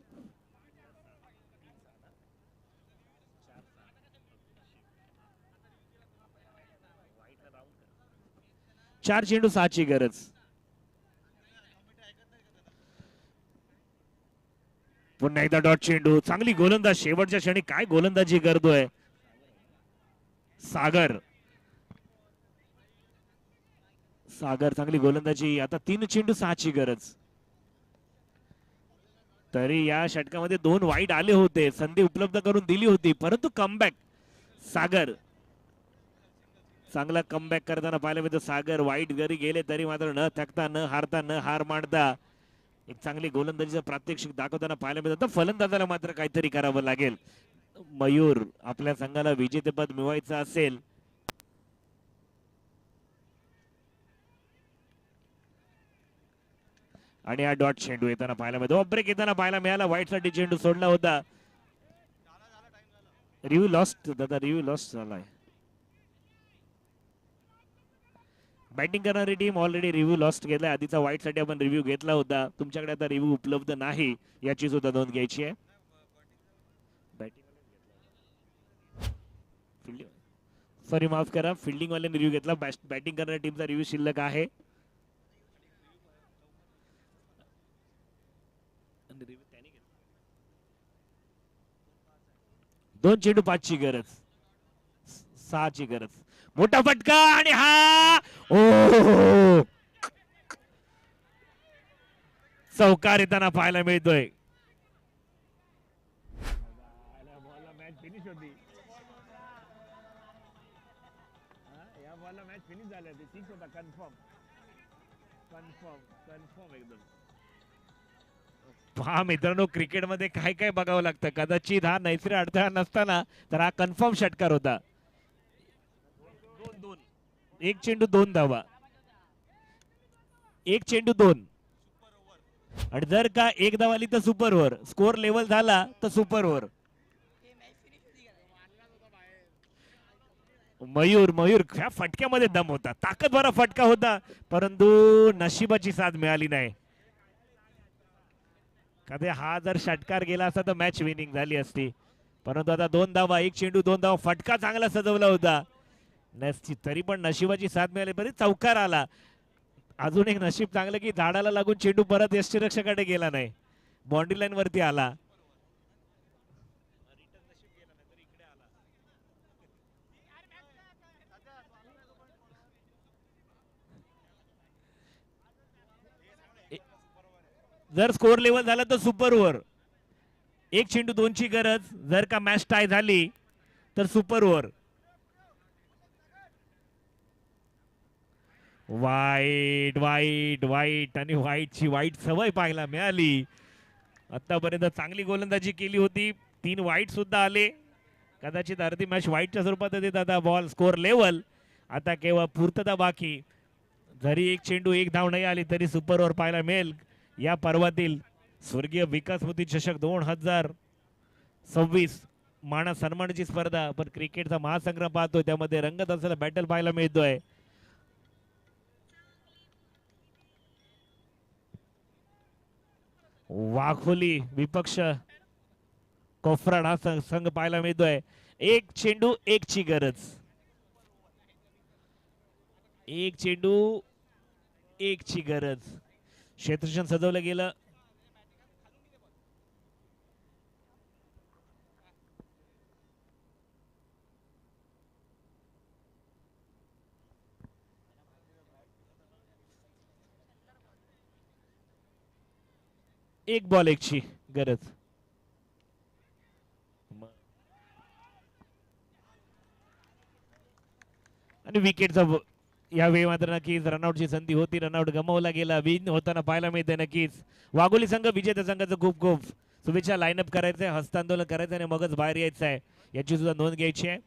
4 चेंडू 6ची गरज. पुन्हा एकदा डॉट चेंडू. चांगली गोलंदाज शेवटच्या क्षणी काय गोलंदाजी करतोय सागर. सागर चांगली गोलंदाजी. आता 3 चेंडू 6ची गरज. तरी या षटकामध्ये 2 वाईट आले होते, संधी उपलब्ध करून दिली होती, परंतु कमबॅक सागर. चांगला कमबॅक करताना पाहायला मिळतं सागर. वाईट जरी गेले तरी मात्र न थकता, न हारता, न हार मानता एक चांगली गोलंदाजीचं प्रात्यक्षिक दाखवताना पाहायला मिळतं. फलंदाजाला मात्र काहीतरी करावं लागेल. मयूर आपल्या संघाला विजेतेपद मिळवायचं असेल आणि हा डॉट चेंडू येताना पाहायला मिळतो. ब्रेक येताना पाहायला मिळाला. व्हाईट साठी चेंडू सोडला होता. Review lost. दादा रिव्ह्यू लॉस्ट झालाय. बॅटिंग करणारी टीम ऑलरेडी रिव्ह्यू लॉस्ट घेतलाय. आधीचा व्हाईट साठी आपण रिव्ह्यू घेतला होता. तुमच्याकडे आता रिव्ह्यू उपलब्ध नाही, याची सुद्धा नोंद घ्यायची आहे. सॉरी माफ करा, फिल्डिंग वाल्याने रिव्ह्यू घेतला. बॅटिंग करणाऱ्या टीमचा रिव्ह्यू शिल्लक आहे. 2 चेंडू 5ची गरज. 6ची गरज. मोठा फटका आणि हा ओ चौकार येताना पाहायला मिळतोय. फिनिश झाल्या ते सिक्स होता कन्फर्म कन्फर्म कन्फर्म एकदम. पहा मित्रांनो क्रिकेटमध्ये काय काय बघावं लागतं. कदाचित हा नैसर्गिक अडथळा नसताना तर हा कन्फर्म षटकार होता. 2-2 एक चेंडू 2 धावा. एक चेंडू 2 आणि जर का एक धाव आली तर सुपर ओव्हर. स्कोर लेवल झाला तर सुपर ओव्हर. मयूर मयूर ह्या फटक्यामध्ये दम होता. ताकदवारा फटका होता परंतु नशिबाची साथ मिळाली नाही. कधी हा जर षटकार गेला असता तर मॅच विनिंग झाली असती. परंतु आता 2 धावा एक चेंडू 2 धावा. फटका चांगला सजवला होता तरी पण नशिबाची साथ मिळाली. बरी चौकार आला. अजून एक नशीब चांगलं की झाडाला लागून चेंडू परत यष्टीरक्षकाकडे गेला नाही. बाउंड्री लाईन वरती आला. जर स्कोर लेवल झाला तर सुपर ओव्हर. एक चेंडू 2 ची गरज. जर का मॅच टाय झाली तर सुपर ओव्हर. वाईट वाईट वाईट आणि वाईटची वाईट सवय पाहायला मिळाली. आतापर्यंत चांगली गोलंदाजी केली होती. 3 वाईट सुद्धा आले. कदाचित अर्धी मॅच वाईटच्या स्वरूपात देत. आता बॉल स्कोर लेवल. आता केवळ पूर्तता बाकी. जरी एक चेंडू 1 धाव नाही आली तरी सुपर ओव्हर पाहायला मिळेल या पर्वातील स्वर्गीय विकास मोती चषक 2026 माना सन्मानाची स्पर्धा. पण क्रिकेटचा महासंग्राम पाहतोय त्यामध्ये रंगत असलेला बॅटल पाहायला मिळतोय. वाघोली विपक्ष कोफराड हा संघ पाहायला मिळतोय. एक चेंडू 1 ची गरज. एक चेंडू 1 ची गरज. क्षेत्ररक्षण सजवलं गेलं. एक बॉल 1 ची गरज. आणि विकेटचा यावेळी मात्र नक्कीच रनआउटची संधी होती. रनआउट गमावला गेला. विन होताना पाहायला मिळते नक्कीच. वाघोली संघ विजेत्या संघाचं खूप खूप शुभेच्छा. लाईनअप करायचंय हस्तांदोलन करायचं आणि मगच बाहेर यायचं आहे याची सुद्धा नोंद घ्यायची आहे.